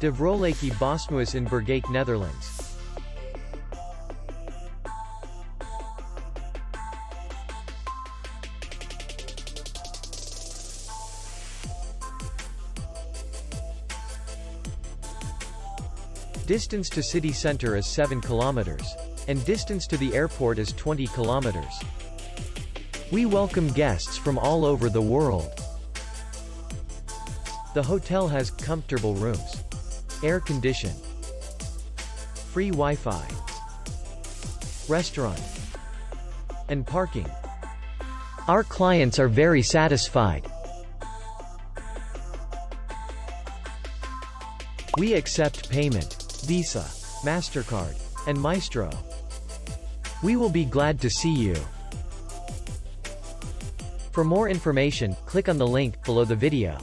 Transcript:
De vrolijcke bosmuis in Bergeijk, Netherlands. Distance to city center is 7 kilometers. And distance to the airport is 20 kilometers. We welcome guests from all over the world. The hotel has comfortable rooms, air condition, free Wi-Fi, restaurant, and parking. Our clients are very satisfied. We accept payment, Visa, MasterCard, and Maestro. We will be glad to see you. For more information, click on the link below the video.